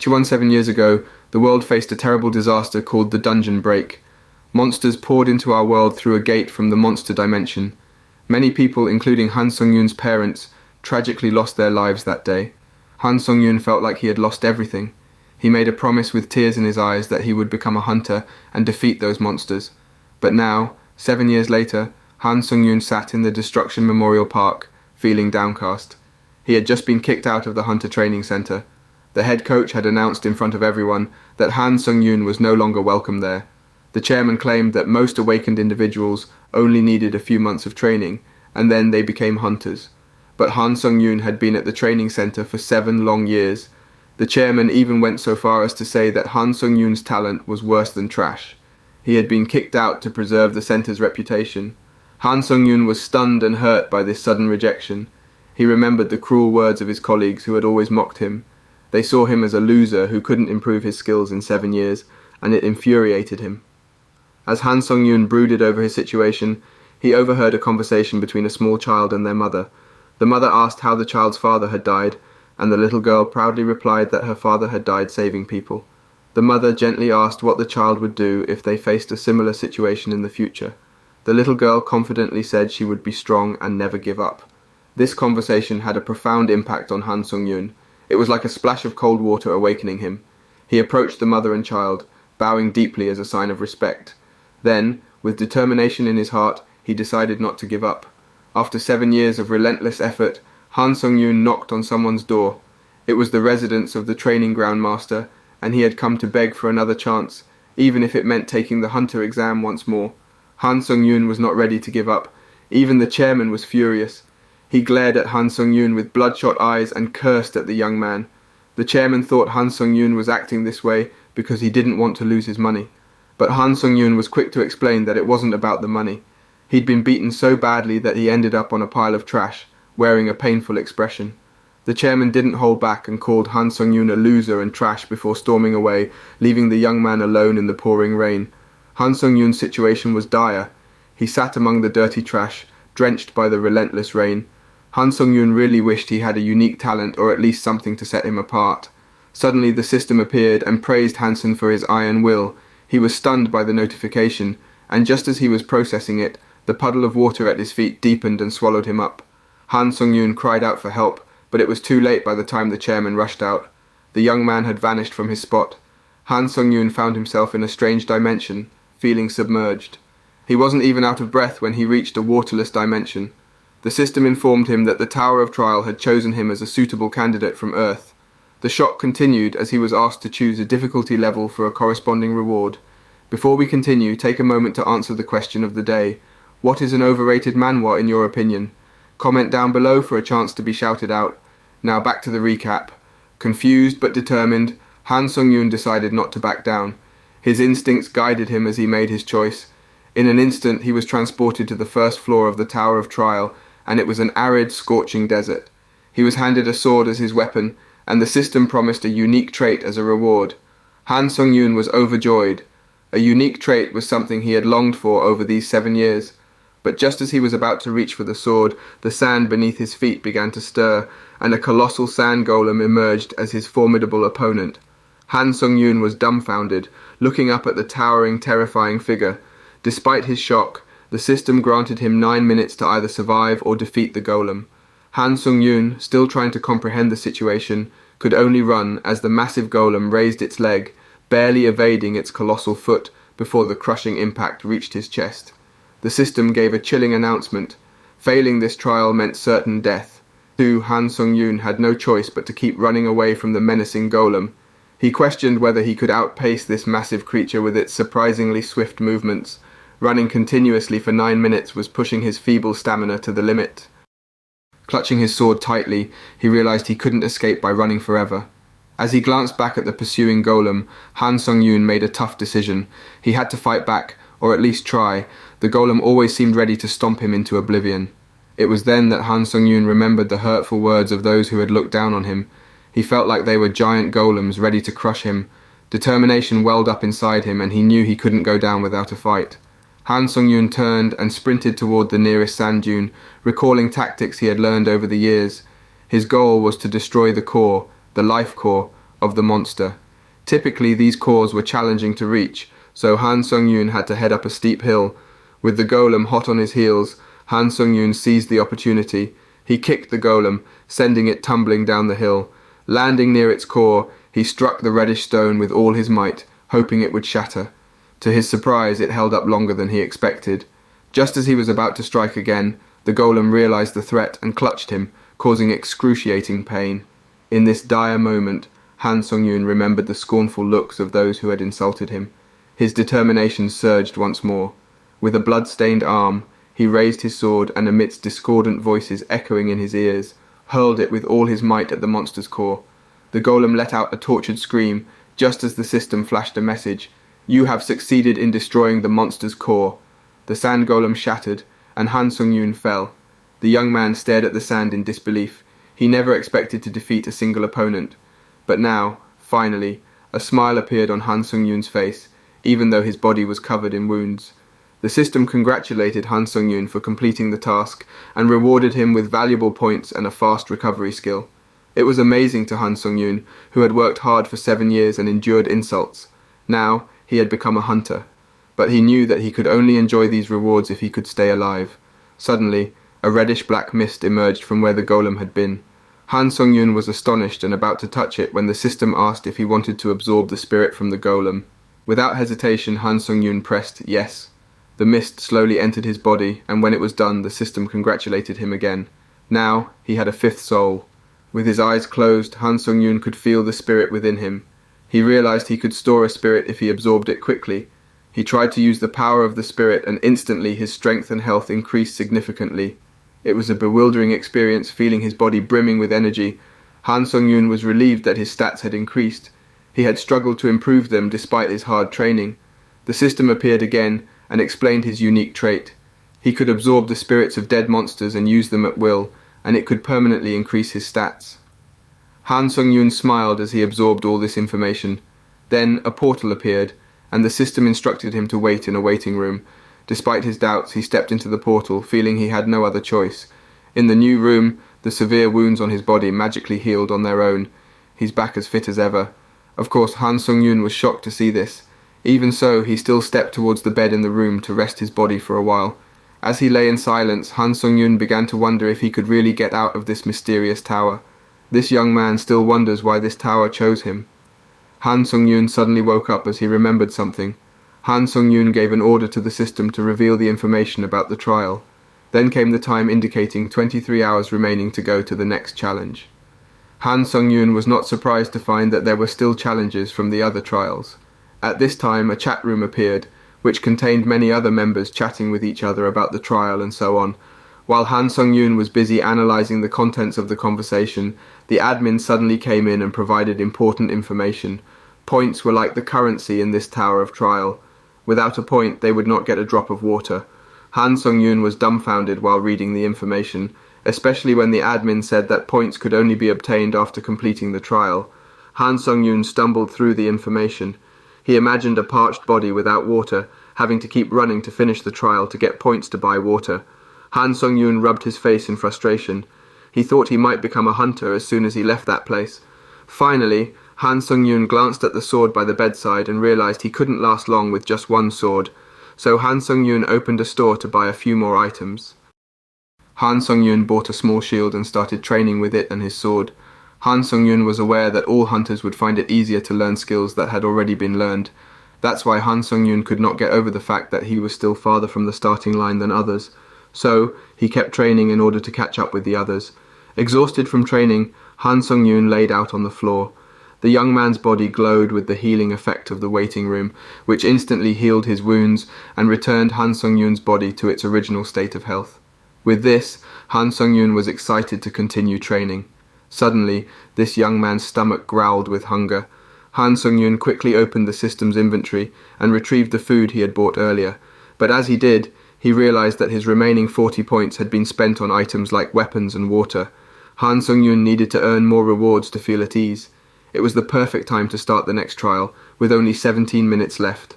7 years ago, the world faced a terrible disaster called the Dungeon Break. Monsters poured into our world through a gate from the monster dimension. Many people, including Han Sung-yoon's parents, tragically lost their lives that day. Han Sung-yoon felt like he had lost everything. He made a promise with tears in his eyes that he would become a hunter and defeat those monsters. But now, 7 years later, Han Sung-yoon sat in the Destruction Memorial Park, feeling downcast. He had just been kicked out of the Hunter Training Center. The head coach had announced in front of everyone that Han Sung-yoon was no longer welcome there. The chairman claimed that most awakened individuals only needed a few months of training, and then they became hunters. But Han Sung-yoon had been at the training center for 7 long years. The chairman even went so far as to say that Han Sung-yoon's talent was worse than trash. He had been kicked out to preserve the center's reputation. Han Sung-yoon was stunned and hurt by this sudden rejection. He remembered the cruel words of his colleagues who had always mocked him. They saw him as a loser who couldn't improve his skills in 7 years, and it infuriated him. As Han Sung-yoon brooded over his situation, he overheard a conversation between a small child and their mother. The mother asked how the child's father had died, and the little girl proudly replied that her father had died saving people. The mother gently asked what the child would do if they faced a similar situation in the future. The little girl confidently said she would be strong and never give up. This conversation had a profound impact on Han Sung-yoon. It was like a splash of cold water awakening him. He approached the mother and child, bowing deeply as a sign of respect. Then, with determination in his heart, he decided not to give up. After 7 years of relentless effort, Han Sung-yoon knocked on someone's door. It was the residence of the training ground master, and he had come to beg for another chance, even if it meant taking the hunter exam once more. Han Sung-yoon was not ready to give up. Even the chairman was furious. He glared at Han Sung-yoon with bloodshot eyes and cursed at the young man. The chairman thought Han Sung-yoon was acting this way because he didn't want to lose his money. But Han Sung-yoon was quick to explain that it wasn't about the money. He'd been beaten so badly that he ended up on a pile of trash, wearing a painful expression. The chairman didn't hold back and called Han Sung-yoon a loser and trash before storming away, leaving the young man alone in the pouring rain. Han Sung-yoon's situation was dire. He sat among the dirty trash, drenched by the relentless rain. Han Sung-yoon really wished he had a unique talent or at least something to set him apart. Suddenly the system appeared and praised Hansen for his iron will. He was stunned by the notification, and just as he was processing it, the puddle of water at his feet deepened and swallowed him up. Han Sung-yoon cried out for help, but it was too late by the time the chairman rushed out. The young man had vanished from his spot. Han Sung-yoon found himself in a strange dimension, feeling submerged. He wasn't even out of breath when he reached a waterless dimension. The system informed him that the Tower of Trial had chosen him as a suitable candidate from Earth. The shock continued as he was asked to choose a difficulty level for a corresponding reward. Before we continue, take a moment to answer the question of the day. What is an overrated manhwa in your opinion? Comment down below for a chance to be shouted out. Now back to the recap. Confused but determined, Han Sung-yoon decided not to back down. His instincts guided him as he made his choice. In an instant he was transported to the first floor of the Tower of Trial, and it was an arid, scorching desert. He was handed a sword as his weapon, and the system promised a unique trait as a reward. Han Sung-yoon was overjoyed. A unique trait was something he had longed for over these 7 years. But just as he was about to reach for the sword, the sand beneath his feet began to stir, and a colossal sand golem emerged as his formidable opponent. Han Sung-yoon was dumbfounded, looking up at the towering, terrifying figure. Despite his shock, the system granted him 9 minutes to either survive or defeat the golem. Han Sung-yoon, still trying to comprehend the situation, could only run as the massive golem raised its leg, barely evading its colossal foot before the crushing impact reached his chest. The system gave a chilling announcement. Failing this trial meant certain death. Han Sung-yoon had no choice but to keep running away from the menacing golem. He questioned whether he could outpace this massive creature with its surprisingly swift movements. Running continuously for 9 minutes was pushing his feeble stamina to the limit. Clutching his sword tightly, he realized he couldn't escape by running forever. As he glanced back at the pursuing golem, Han Sung-yoon made a tough decision. He had to fight back, or at least try. The golem always seemed ready to stomp him into oblivion. It was then that Han Sung-yoon remembered the hurtful words of those who had looked down on him. He felt like they were giant golems ready to crush him. Determination welled up inside him, and he knew he couldn't go down without a fight. Han Sung-yoon turned and sprinted toward the nearest sand dune, recalling tactics he had learned over the years. His goal was to destroy the core, the life core, of the monster. Typically, these cores were challenging to reach, so Han Sung-yoon had to head up a steep hill. With the golem hot on his heels, Han Sung-yoon seized the opportunity. He kicked the golem, sending it tumbling down the hill. Landing near its core, he struck the reddish stone with all his might, hoping it would shatter. To his surprise, it held up longer than he expected. Just as he was about to strike again, the golem realized the threat and clutched him, causing excruciating pain. In this dire moment, Han Sung-yoon remembered the scornful looks of those who had insulted him. His determination surged once more. With a blood-stained arm, he raised his sword and, amidst discordant voices echoing in his ears, hurled it with all his might at the monster's core. The golem let out a tortured scream, just as the system flashed a message. "You have succeeded in destroying the monster's core." The sand golem shattered, and Han Sung-yoon fell. The young man stared at the sand in disbelief. He never expected to defeat a single opponent. But now, finally, a smile appeared on Han Sung-yoon's face, even though his body was covered in wounds. The system congratulated Han Sung-yoon for completing the task and rewarded him with valuable points and a fast recovery skill. It was amazing to Han Sung-yoon, who had worked hard for 7 years and endured insults. Now, he had become a hunter. But he knew that he could only enjoy these rewards if he could stay alive. Suddenly, a reddish-black mist emerged from where the golem had been. Han Sung-yoon was astonished and about to touch it when the system asked if he wanted to absorb the spirit from the golem. Without hesitation, Han Sung-yoon pressed yes. The mist slowly entered his body, and when it was done, the system congratulated him again. Now, he had a fifth soul. With his eyes closed, Han Sung-yoon could feel the spirit within him. He realized he could store a spirit if he absorbed it quickly. He tried to use the power of the spirit, and instantly his strength and health increased significantly. It was a bewildering experience, feeling his body brimming with energy. Han Sung-yoon was relieved that his stats had increased. He had struggled to improve them despite his hard training. The system appeared again and explained his unique trait. He could absorb the spirits of dead monsters and use them at will, and it could permanently increase his stats. Han Sung-yoon smiled as he absorbed all this information. Then a portal appeared, and the system instructed him to wait in a waiting room. Despite his doubts, he stepped into the portal, feeling he had no other choice. In the new room, the severe wounds on his body magically healed on their own. He's back as fit as ever. Of course, Han Sung-yoon was shocked to see this. Even so, he still stepped towards the bed in the room to rest his body for a while. As he lay in silence, Han Sung-yoon began to wonder if he could really get out of this mysterious tower. This young man still wonders why this tower chose him. Han Sung-yoon suddenly woke up as he remembered something. Han Sung-yoon gave an order to the system to reveal the information about the trial. Then came the time indicating 23 hours remaining to go to the next challenge. Han Sung-yoon was not surprised to find that there were still challenges from the other trials. At this time, a chat room appeared, which contained many other members chatting with each other about the trial and so on. While Han Sung-yoon was busy analyzing the contents of the conversation, the admin suddenly came in and provided important information. Points were like the currency in this tower of trial. Without a point, they would not get a drop of water. Han Sung-yoon was dumbfounded while reading the information, especially when the admin said that points could only be obtained after completing the trial. Han Sung-yoon stumbled through the information. He imagined a parched body without water, having to keep running to finish the trial to get points to buy water. Han Sung-yoon rubbed his face in frustration. He thought he might become a hunter as soon as he left that place. Finally, Han Sung-yoon glanced at the sword by the bedside and realized he couldn't last long with just one sword. So Han Sung-yoon opened a store to buy a few more items. Han Sung-yoon bought a small shield and started training with it and his sword. Han Sung-yoon was aware that all hunters would find it easier to learn skills that had already been learned. That's why Han Sung-yoon could not get over the fact that he was still farther from the starting line than others. So, he kept training in order to catch up with the others. Exhausted from training, Han Sung-yoon laid out on the floor. The young man's body glowed with the healing effect of the waiting room, which instantly healed his wounds and returned Han Sung-yoon's body to its original state of health. With this, Han Sung-yoon was excited to continue training. Suddenly, this young man's stomach growled with hunger. Han Sung-yoon quickly opened the system's inventory and retrieved the food he had bought earlier. But as he did, he realized that his remaining 40 points had been spent on items like weapons and water. Han Sung-yoon needed to earn more rewards to feel at ease. It was the perfect time to start the next trial, with only 17 minutes left.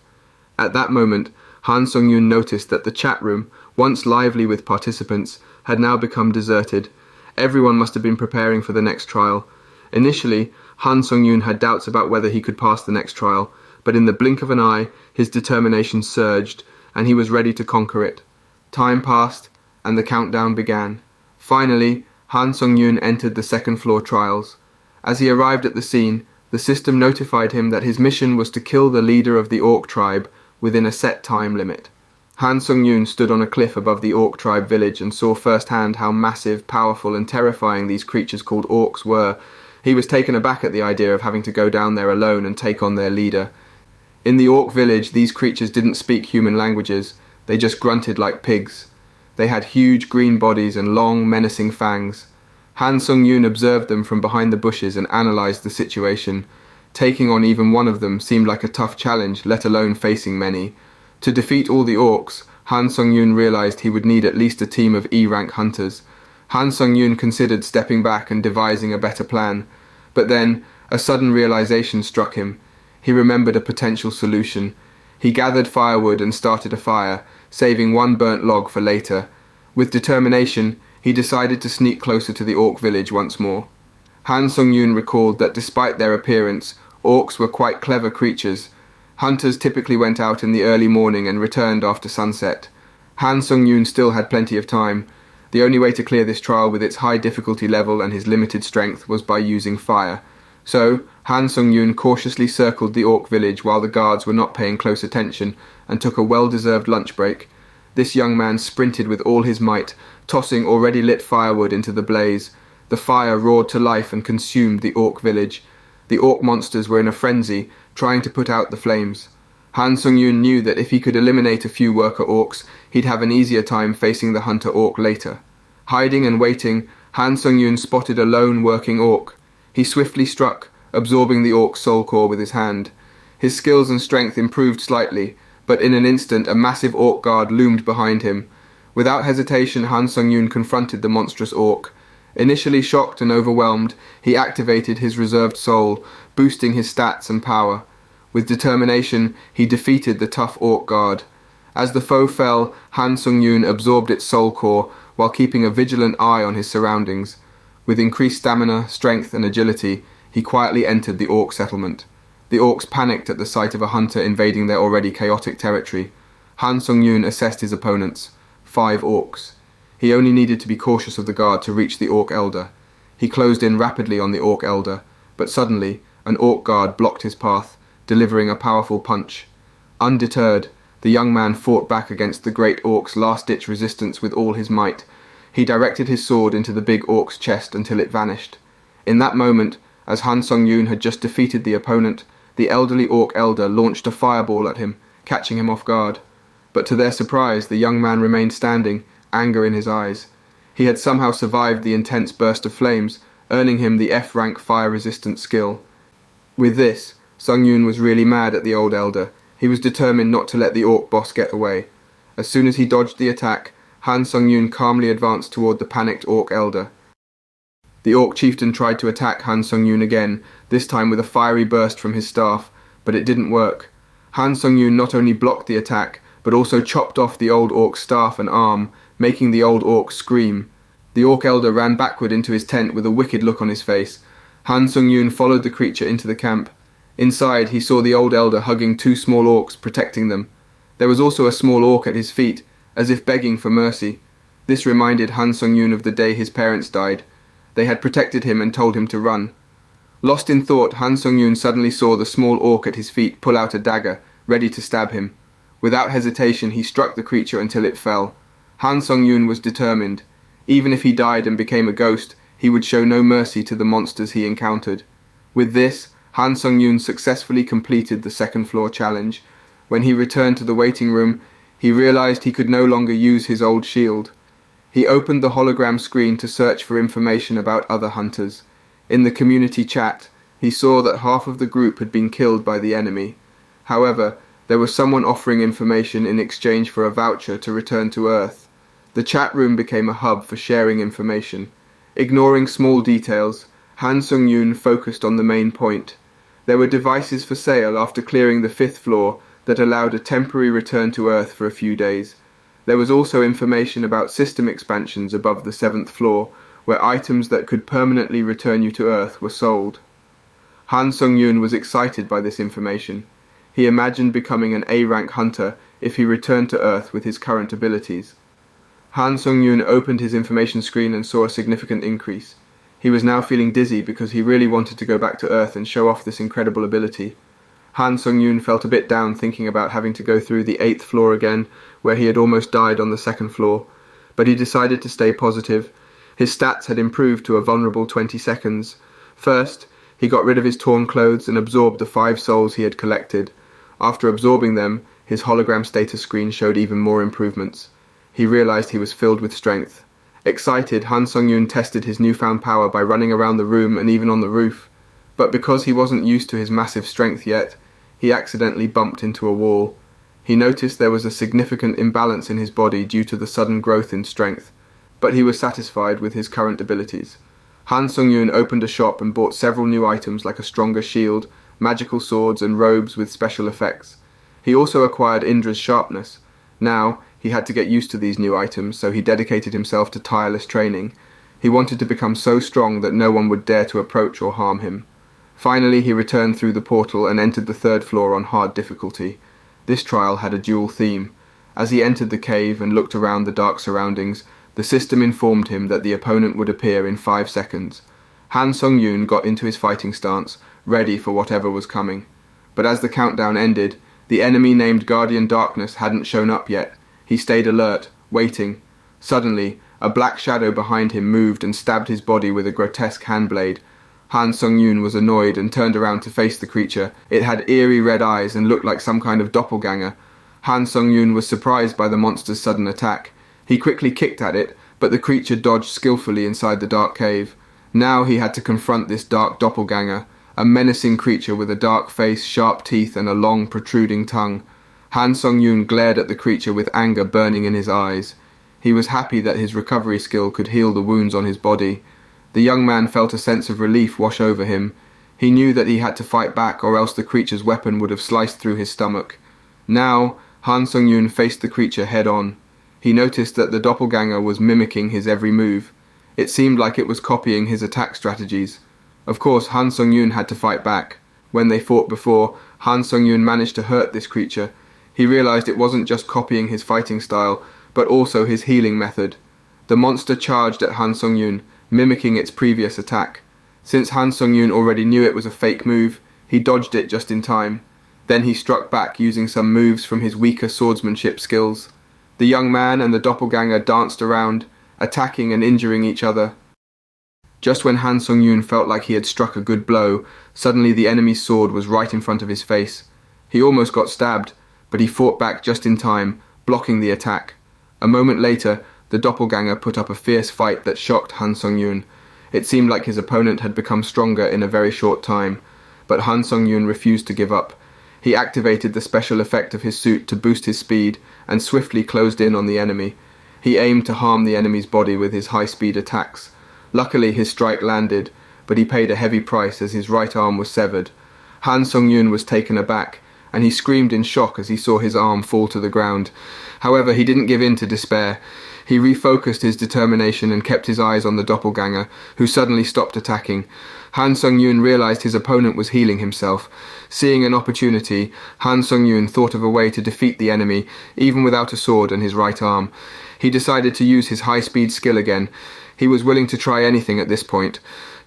At that moment, Han Sung-yoon noticed that the chat room, once lively with participants, had now become deserted. Everyone must have been preparing for the next trial. Initially, Han Sung-yoon had doubts about whether he could pass the next trial, but in the blink of an eye, his determination surged, and he was ready to conquer it. Time passed, and the countdown began. Finally, Han Sung-yoon entered the second-floor trials. As he arrived at the scene, the system notified him that his mission was to kill the leader of the Orc tribe within a set time limit. Han Sung-yoon stood on a cliff above the Orc tribe village and saw firsthand how massive, powerful, and terrifying these creatures called Orcs were. He was taken aback at the idea of having to go down there alone and take on their leader. In the Orc village, these creatures didn't speak human languages, they just grunted like pigs. They had huge green bodies and long, menacing fangs. Han Sung-yoon observed them from behind the bushes and analysed the situation. Taking on even one of them seemed like a tough challenge, let alone facing many. To defeat all the Orcs, Han Sung-yoon realised he would need at least a team of E-rank hunters. Han Sung-yoon considered stepping back and devising a better plan. But then, a sudden realisation struck him. He remembered a potential solution. He gathered firewood and started a fire, saving one burnt log for later. With determination, he decided to sneak closer to the Orc village once more. Han Sung-yoon recalled that despite their appearance, Orcs were quite clever creatures. Hunters typically went out in the early morning and returned after sunset. Han Sung-yoon still had plenty of time. The only way to clear this trial with its high difficulty level and his limited strength was by using fire. So, Han Sung-yoon cautiously circled the Orc village while the guards were not paying close attention and took a well-deserved lunch break. This young man sprinted with all his might, tossing already lit firewood into the blaze. The fire roared to life and consumed the Orc village. The Orc monsters were in a frenzy, trying to put out the flames. Han Sung-yoon knew that if he could eliminate a few worker Orcs, he'd have an easier time facing the hunter Orc later. Hiding and waiting, Han Sung-yoon spotted a lone working Orc. He swiftly struck, absorbing the Orc's soul core with his hand. His skills and strength improved slightly, but in an instant a massive Orc guard loomed behind him. Without hesitation, Han Sung-yoon confronted the monstrous Orc. Initially shocked and overwhelmed, he activated his reserved soul, boosting his stats and power. With determination, he defeated the tough Orc guard. As the foe fell, Han Sung-yoon absorbed its soul core while keeping a vigilant eye on his surroundings. With increased stamina, strength, and agility, he quietly entered the Orc settlement. The Orcs panicked at the sight of a hunter invading their already chaotic territory. Han Sung-yoon assessed his opponents. 5 Orcs. He only needed to be cautious of the guard to reach the Orc elder. He closed in rapidly on the Orc elder, but suddenly, an Orc guard blocked his path, delivering a powerful punch. Undeterred, the young man fought back against the great Orc's last-ditch resistance with all his might. He directed his sword into the big Orc's chest until it vanished. In that moment, as Han Sung-yoon had just defeated the opponent, the elderly Orc elder launched a fireball at him, catching him off guard. But to their surprise, the young man remained standing, anger in his eyes. He had somehow survived the intense burst of flames, earning him the F-rank fire-resistant skill. With this, Sung-yoon was really mad at the old elder. He was determined not to let the Orc boss get away. As soon as he dodged the attack, Han Sung-yoon calmly advanced toward the panicked Orc elder. The Orc chieftain tried to attack Han Sung-yoon again, this time with a fiery burst from his staff, but it didn't work. Han Sung-yoon not only blocked the attack, but also chopped off the old Orc's staff and arm, making the old Orc scream. The Orc elder ran backward into his tent with a wicked look on his face. Han Sung-yoon followed the creature into the camp. Inside, he saw the old elder hugging 2 small Orcs, protecting them. There was also a small Orc at his feet, as if begging for mercy. This reminded Han Sung-yoon of the day his parents died. They had protected him and told him to run. Lost in thought, Han Sung-yoon suddenly saw the small Orc at his feet pull out a dagger, ready to stab him. Without hesitation, he struck the creature until it fell. Han Sung-yoon was determined. Even if he died and became a ghost, he would show no mercy to the monsters he encountered. With this, Han Sung-yoon successfully completed the second-floor challenge. When he returned to the waiting room, he realized he could no longer use his old shield. He opened the hologram screen to search for information about other hunters. In the community chat, he saw that half of the group had been killed by the enemy. However, there was someone offering information in exchange for a voucher to return to Earth. The chat room became a hub for sharing information. Ignoring small details, Han Sung-yoon focused on the main point. There were devices for sale after clearing the 5th floor that allowed a temporary return to Earth for a few days. There was also information about system expansions above the 7th floor, where items that could permanently return you to Earth were sold. Han Sung-yoon was excited by this information. He imagined becoming an A-rank hunter if he returned to Earth with his current abilities. Han Sung-yoon opened his information screen and saw a significant increase. He was now feeling dizzy because he really wanted to go back to Earth and show off this incredible ability. Han Sung-yoon felt a bit down thinking about having to go through the 8th floor again, where he had almost died on the 2nd floor, but he decided to stay positive. His stats had improved to a vulnerable 20 seconds. First, he got rid of his torn clothes and absorbed the 5 souls he had collected. After absorbing them, his hologram status screen showed even more improvements. He realized he was filled with strength. Excited, Han Sung-yoon tested his newfound power by running around the room and even on the roof. But because he wasn't used to his massive strength yet, he accidentally bumped into a wall. He noticed there was a significant imbalance in his body due to the sudden growth in strength, but he was satisfied with his current abilities. Han Sung-yoon opened a shop and bought several new items like a stronger shield, magical swords and robes with special effects. He also acquired Indra's sharpness. Now, he had to get used to these new items, so he dedicated himself to tireless training. He wanted to become so strong that no one would dare to approach or harm him. Finally, he returned through the portal and entered the 3rd floor on hard difficulty. This trial had a dual theme. As he entered the cave and looked around the dark surroundings, the system informed him that the opponent would appear in 5 seconds. Han Sung-yoon got into his fighting stance, ready for whatever was coming. But as the countdown ended, the enemy named Guardian Darkness hadn't shown up yet. He stayed alert, waiting. Suddenly, a black shadow behind him moved and stabbed his body with a grotesque handblade. Han Sung-yoon was annoyed and turned around to face the creature. It had eerie red eyes and looked like some kind of doppelganger. Han Sung-yoon was surprised by the monster's sudden attack. He quickly kicked at it, but the creature dodged skillfully inside the dark cave. Now he had to confront this dark doppelganger, a menacing creature with a dark face, sharp teeth, and a long, protruding tongue. Han Sung-yoon glared at the creature with anger burning in his eyes. He was happy that his recovery skill could heal the wounds on his body. The young man felt a sense of relief wash over him. He knew that he had to fight back, or else the creature's weapon would have sliced through his stomach. Now, Han Sung-yoon faced the creature head-on. He noticed that the doppelganger was mimicking his every move. It seemed like it was copying his attack strategies. Of course, Han Sung-yoon had to fight back. When they fought before, Han Sung-yoon managed to hurt this creature. He realized it wasn't just copying his fighting style, but also his healing method. The monster charged at Han Sung-yoon, mimicking its previous attack. Since Han Sung-yoon already knew it was a fake move, he dodged it just in time. Then he struck back using some moves from his weaker swordsmanship skills. The young man and the doppelganger danced around, attacking and injuring each other. Just when Han Sung-yoon felt like he had struck a good blow, suddenly the enemy's sword was right in front of his face. He almost got stabbed, but he fought back just in time, blocking the attack. A moment later, the doppelganger put up a fierce fight that shocked Han Sung-yoon. It seemed like his opponent had become stronger in a very short time, but Han Sung-yoon refused to give up. He activated the special effect of his suit to boost his speed and swiftly closed in on the enemy. He aimed to harm the enemy's body with his high-speed attacks. Luckily, his strike landed, but he paid a heavy price as his right arm was severed. Han Sung-yoon was taken aback, and he screamed in shock as he saw his arm fall to the ground. However, he didn't give in to despair. He refocused his determination and kept his eyes on the doppelganger, who suddenly stopped attacking. Han Sung-yoon realized his opponent was healing himself. Seeing an opportunity, Han Sung-yoon thought of a way to defeat the enemy, even without a sword and his right arm. He decided to use his high-speed skill again. He was willing to try anything at this point.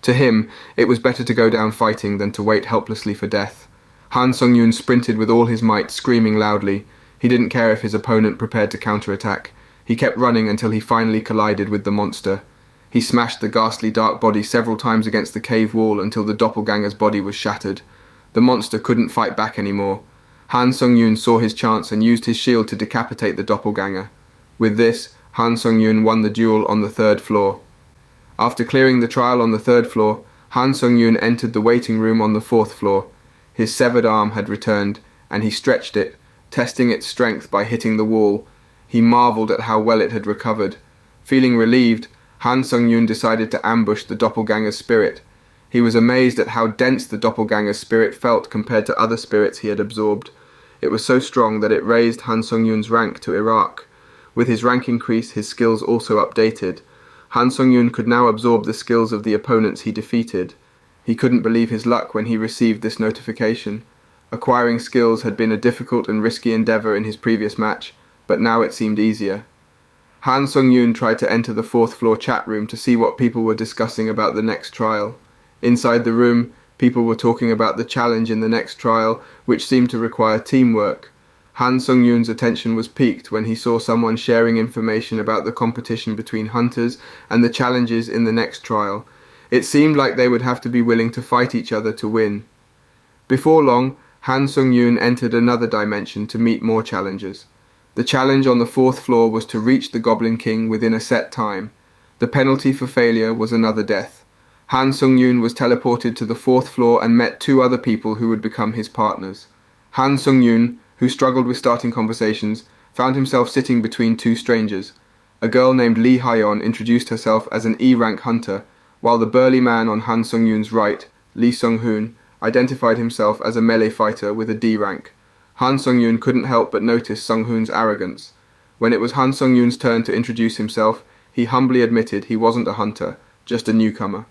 To him, it was better to go down fighting than to wait helplessly for death. Han Sung-yoon sprinted with all his might, screaming loudly. He didn't care if his opponent prepared to counterattack. He kept running until he finally collided with the monster. He smashed the ghastly dark body several times against the cave wall until the doppelganger's body was shattered. The monster couldn't fight back anymore. Han Sung-yoon saw his chance and used his shield to decapitate the doppelganger. With this, Han Sung-yoon won the duel on the 3rd floor. After clearing the trial on the 3rd floor, Han Sung-yoon entered the waiting room on the 4th floor. His severed arm had returned, and he stretched it, testing its strength by hitting the wall. He marveled at how well it had recovered. Feeling relieved, Han Sung-yoon decided to ambush the doppelganger's spirit. He was amazed at how dense the doppelganger's spirit felt compared to other spirits he had absorbed. It was so strong that it raised Han Sung-yoon's rank to Iraq. With his rank increase, his skills also updated. Han Sung-yoon could now absorb the skills of the opponents he defeated. He couldn't believe his luck when he received this notification. Acquiring skills had been a difficult and risky endeavor in his previous match, but now it seemed easier. Han Sung-yoon tried to enter the fourth floor chat room to see what people were discussing about the next trial. Inside the room, people were talking about the challenge in the next trial, which seemed to require teamwork. Han Sung-yoon's attention was piqued when he saw someone sharing information about the competition between hunters and the challenges in the next trial. It seemed like they would have to be willing to fight each other to win. Before long, Han Sung-yoon entered another dimension to meet more challengers. The challenge on the fourth floor was to reach the Goblin King within a set time. The penalty for failure was another death. Han Sung-yoon was teleported to the fourth floor and met two other people who would become his partners. Han Sung-yoon, who struggled with starting conversations, found himself sitting between two strangers. A girl named Lee Hyeon introduced herself as an E-rank hunter, while the burly man on Han Sung-yoon's right, Lee Sung-hoon, identified himself as a melee fighter with a D rank. Han Sung-yoon couldn't help but notice Sung-hoon's arrogance. When it was Han Sung-yoon's turn to introduce himself, he humbly admitted he wasn't a hunter, just a newcomer.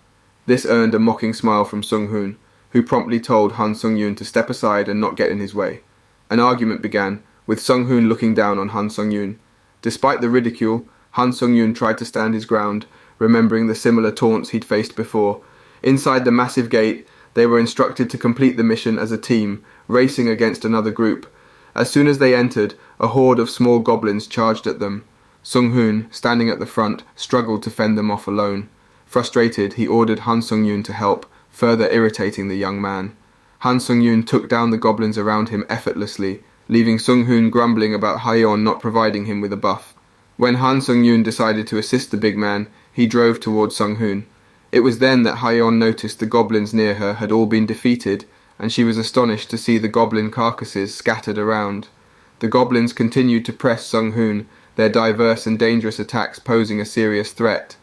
This earned a mocking smile from Sung-hoon, who promptly told Han Sung-yoon to step aside and not get in his way. An argument began, with Sung-hoon looking down on Han Sung-yoon. Despite the ridicule, Han Sung-yoon tried to stand his ground, remembering the similar taunts he'd faced before. Inside the massive gate, they were instructed to complete the mission as a team, racing against another group. As soon as they entered, a horde of small goblins charged at them. Sung-hoon, standing at the front, struggled to fend them off alone. Frustrated, he ordered Han Sung-yoon to help, further irritating the young man. Han Sung-yoon took down the goblins around him effortlessly, leaving Sung-hoon grumbling about Hyeon not providing him with a buff. When Han Sung-yoon decided to assist the big man, he drove towards Sung-hoon. It was then that Hyeon noticed the goblins near her had all been defeated, and she was astonished to see the goblin carcasses scattered around. The goblins continued to press Sung-hoon, their diverse and dangerous attacks posing a serious threat.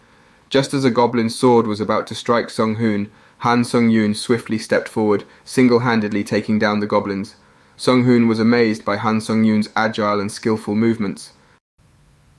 Just as a goblin's sword was about to strike Sung-hoon, Han Sung-yoon swiftly stepped forward, single-handedly taking down the goblins. Sung-hoon was amazed by Han Sung-yoon's agile and skillful movements.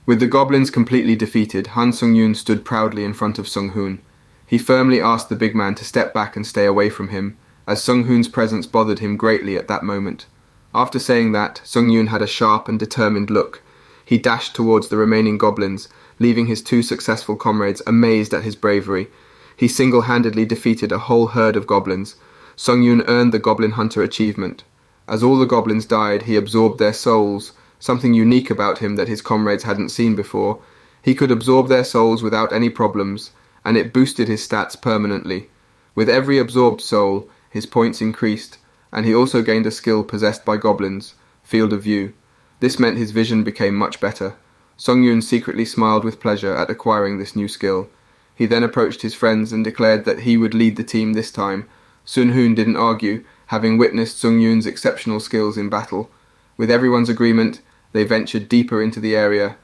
With the goblins completely defeated, Han Sung-yoon stood proudly in front of Sung-hoon. He firmly asked the big man to step back and stay away from him, as Sung-hoon's presence bothered him greatly at that moment. After saying that, Sung-yoon had a sharp and determined look. He dashed towards the remaining goblins, leaving his two successful comrades amazed at his bravery. He single-handedly defeated a whole herd of goblins. Sung-yoon earned the Goblin Hunter achievement. As all the goblins died, he absorbed their souls, something unique about him that his comrades hadn't seen before. He could absorb their souls without any problems, and it boosted his stats permanently. With every absorbed soul, his points increased, and he also gained a skill possessed by goblins, Field of View. This meant his vision became much better. Sung-yoon secretly smiled with pleasure at acquiring this new skill. He then approached his friends and declared that he would lead the team this time. Sun-hoon didn't argue, having witnessed Sung-yoon's exceptional skills in battle. With everyone's agreement, they ventured deeper into the area,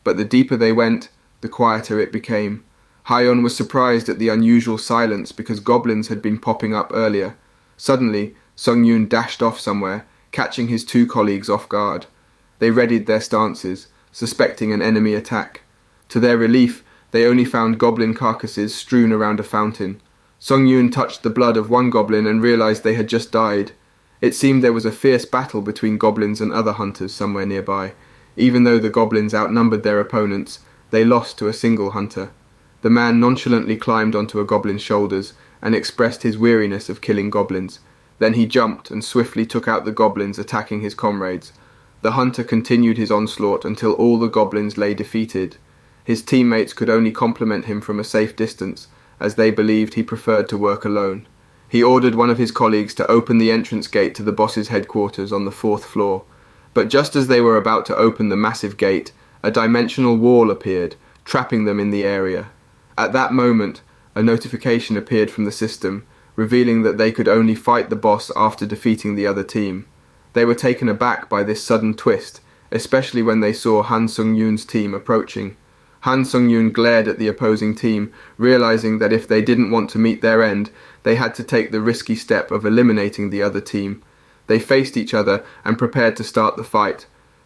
but the deeper they went, the quieter it became. Hyeon was surprised at the unusual silence because goblins had been popping up earlier. Suddenly, Sung-yoon dashed off somewhere, catching his two colleagues off guard. They readied their stances, suspecting an enemy attack. To their relief, they only found goblin carcasses strewn around a fountain. Sung-yoon touched the blood of one goblin and realized they had just died. It seemed there was a fierce battle between goblins and other hunters somewhere nearby. Even though the goblins outnumbered their opponents, they lost to a single hunter. The man nonchalantly climbed onto a goblin's shoulders and expressed his weariness of killing goblins. Then he jumped and swiftly took out the goblins attacking his comrades. The hunter continued his onslaught until all the goblins lay defeated. His teammates could only compliment him from a safe distance, as they believed he preferred to work alone. He ordered one of his colleagues to open the entrance gate to the boss's headquarters on the fourth floor. But just as they were about to open the massive gate, a dimensional wall appeared, trapping them in the area. At that moment, a notification appeared from the system, revealing that they could only fight the boss after defeating the other team. They were taken aback by this sudden twist, especially when they saw Han Sung-yoon's team approaching. Han Sung-yoon glared at the opposing team, realizing that if they didn't want to meet their end, they had to take the risky step of eliminating the other team. They faced each other and prepared to start the fight.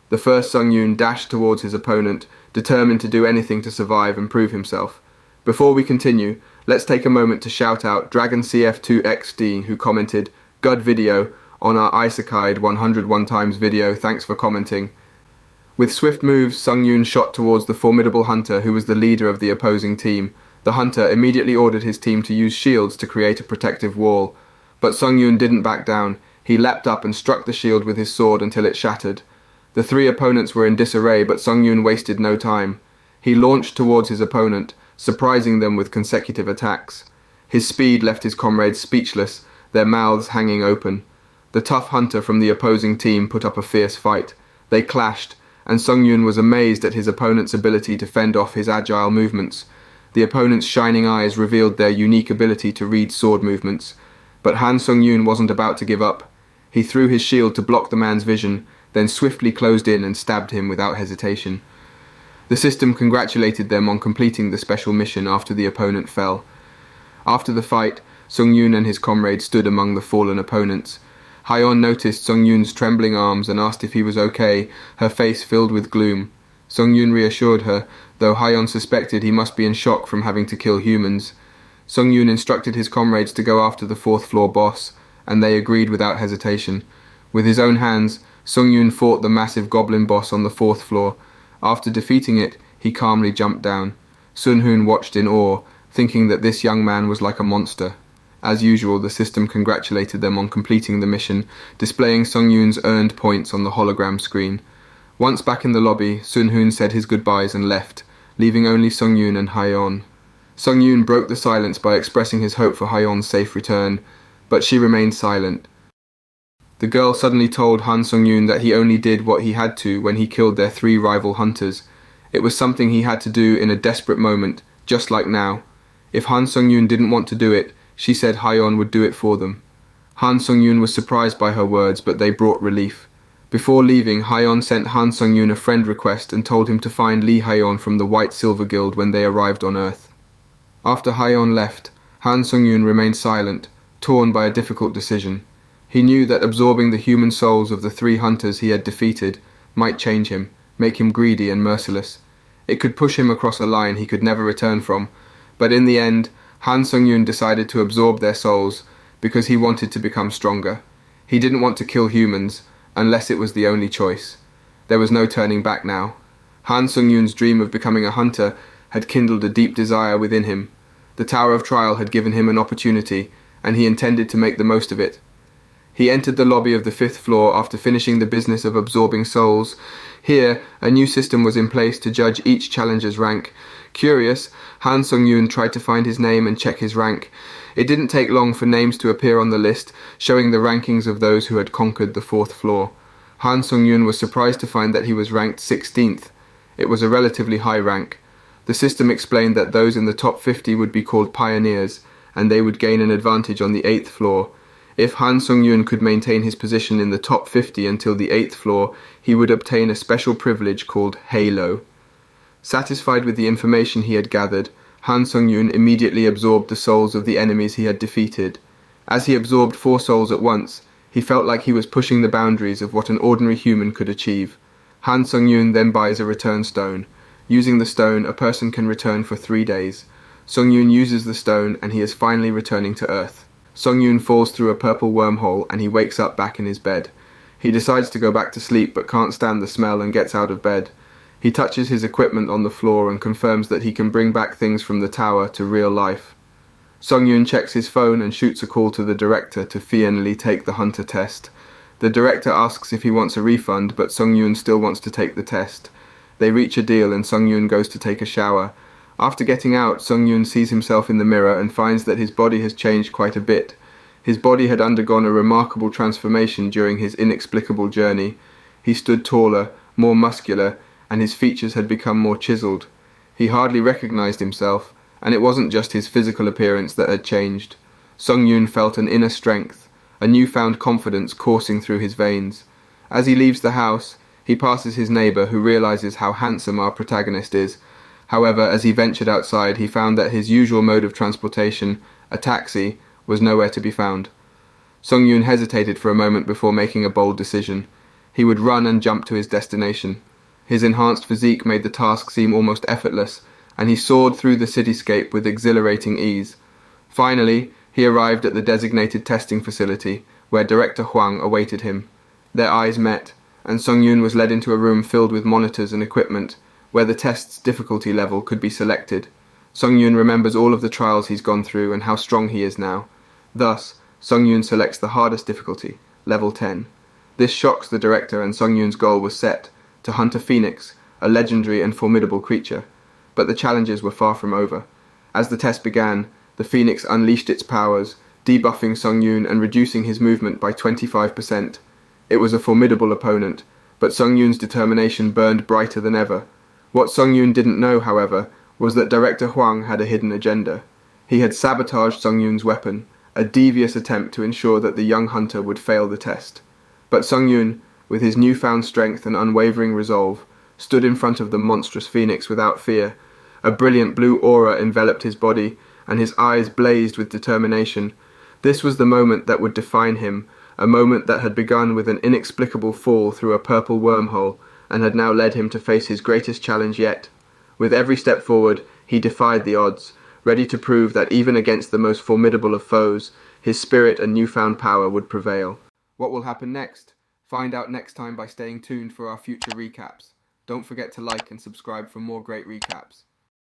The first Sung-yoon dashed towards his opponent, determined to do anything to survive and prove himself. Before we continue, let's take a moment to shout out DragonCF2XD who commented, "Good video," on our Isekai 101 times video. Thanks for commenting. With swift moves, Sung-yoon shot towards the formidable hunter who was the leader of the opposing team. The hunter immediately ordered his team to use shields to create a protective wall. But Sung-yoon didn't back down. He leapt up and struck the shield with his sword until it shattered. The three opponents were in disarray, but Sung-yoon wasted no time. He launched towards his opponent, surprising them with consecutive attacks. His speed left his comrades speechless, their mouths hanging open. The tough hunter from the opposing team put up a fierce fight. They clashed, and Sung-yoon was amazed at his opponent's ability to fend off his agile movements. The opponent's shining eyes revealed their unique ability to read sword movements. But Han Sung-yoon wasn't about to give up. He threw his shield to block the man's vision, then swiftly closed in and stabbed him without hesitation. The system congratulated them on completing the special mission after the opponent fell. After the fight, Sung-yoon and his comrades stood among the fallen opponents. Hyeon noticed Sung-yoon's trembling arms and asked if he was okay, her face filled with gloom. Sung-yoon reassured her, though Hyeon suspected he must be in shock from having to kill humans. Sung-yoon instructed his comrades to go after the fourth-floor boss, and they agreed without hesitation. With his own hands, Sung-yoon fought the massive goblin boss on the fourth floor. After defeating it, he calmly jumped down. Sun-hoon watched in awe, thinking that this young man was like a monster. As usual, the system congratulated them on completing the mission, displaying Sung-yoon's earned points on the hologram screen. Once back in the lobby, Sun-hoon said his goodbyes and left, leaving only Sung-yoon and Hyeon. Sung-yoon broke the silence by expressing his hope for Hyeon's safe return, but she remained silent. The girl suddenly told Han Sung-yoon that he only did what he had to when he killed their three rival hunters. It was something he had to do in a desperate moment, just like now. If Han Sung-yoon didn't want to do it, she said Hyeon would do it for them. Han Sung-yoon was surprised by her words, but they brought relief. Before leaving, Hyeon sent Han Sung-yoon a friend request and told him to find Lee Hyeon from the White Silver Guild when they arrived on Earth. After Hyeon left, Han Sung-yoon remained silent, torn by a difficult decision. He knew that absorbing the human souls of the three hunters he had defeated might change him, make him greedy and merciless. It could push him across a line he could never return from, but in the end, Han Sung-yoon decided to absorb their souls because he wanted to become stronger. He didn't want to kill humans, unless it was the only choice. There was no turning back now. Han Sung-yoon's dream of becoming a hunter had kindled a deep desire within him. The Tower of Trial had given him an opportunity, and he intended to make the most of it. He entered the lobby of the fifth floor after finishing the business of absorbing souls. Here, a new system was in place to judge each challenger's rank. Curious, Han Sung-yoon tried to find his name and check his rank. It didn't take long for names to appear on the list, showing the rankings of those who had conquered the fourth floor. Han Sung-yoon was surprised to find that he was ranked 16th. It was a relatively high rank. The system explained that those in the top 50 would be called pioneers, and they would gain an advantage on the 8th floor. If Han Sung-yoon could maintain his position in the top 50 until the 8th floor, he would obtain a special privilege called Halo. Satisfied with the information he had gathered, Han Sung-yoon immediately absorbed the souls of the enemies he had defeated. As he absorbed 4 souls at once, he felt like he was pushing the boundaries of what an ordinary human could achieve. Han Sung-yoon then buys a return stone. Using the stone, a person can return for 3 days. Sung-yoon uses the stone and he is finally returning to Earth. Sung-yoon falls through a purple wormhole and he wakes up back in his bed. He decides to go back to sleep but can't stand the smell and gets out of bed. He touches his equipment on the floor and confirms that he can bring back things from the tower to real life. Sung-yoon checks his phone and shoots a call to the director to finally take the hunter test. The director asks if he wants a refund, but Sung-yoon still wants to take the test. They reach a deal and Sung-yoon goes to take a shower. After getting out, Sung-yoon sees himself in the mirror and finds that his body has changed quite a bit. His body had undergone a remarkable transformation during his inexplicable journey. He stood taller, more muscular, and his features had become more chiseled. He hardly recognized himself, and it wasn't just his physical appearance that had changed. Sung-yoon felt an inner strength, a newfound confidence coursing through his veins. As he leaves the house, he passes his neighbor who realizes how handsome our protagonist is. However, as he ventured outside, he found that his usual mode of transportation, a taxi, was nowhere to be found. Sung-yoon hesitated for a moment before making a bold decision. He would run and jump to his destination. His enhanced physique made the task seem almost effortless, and he soared through the cityscape with exhilarating ease. Finally, he arrived at the designated testing facility, where Director Huang awaited him. Their eyes met, and Sung-yoon was led into a room filled with monitors and equipment, where the test's difficulty level could be selected. Sung-yoon remembers all of the trials he's gone through and how strong he is now. Thus, Sung-yoon selects the hardest difficulty, level 10. This shocks the director, and Sung-yoon's goal was set, to hunt a phoenix, a legendary and formidable creature. But the challenges were far from over. As the test began, the phoenix unleashed its powers, debuffing Sung-yoon and reducing his movement by 25%. It was a formidable opponent, but Sung-yoon's determination burned brighter than ever. What Sung-yoon didn't know, however, was that Director Huang had a hidden agenda. He had sabotaged Sung-yoon's weapon, a devious attempt to ensure that the young hunter would fail the test. But Sung-yoon, with his newfound strength and unwavering resolve, stood in front of the monstrous phoenix without fear. A brilliant blue aura enveloped his body, and his eyes blazed with determination. This was the moment that would define him, a moment that had begun with an inexplicable fall through a purple wormhole, and had now led him to face his greatest challenge yet. With every step forward, he defied the odds, ready to prove that even against the most formidable of foes, his spirit and newfound power would prevail. What will happen next? Find out next time by staying tuned for our future recaps. Don't forget to like and subscribe for more great recaps.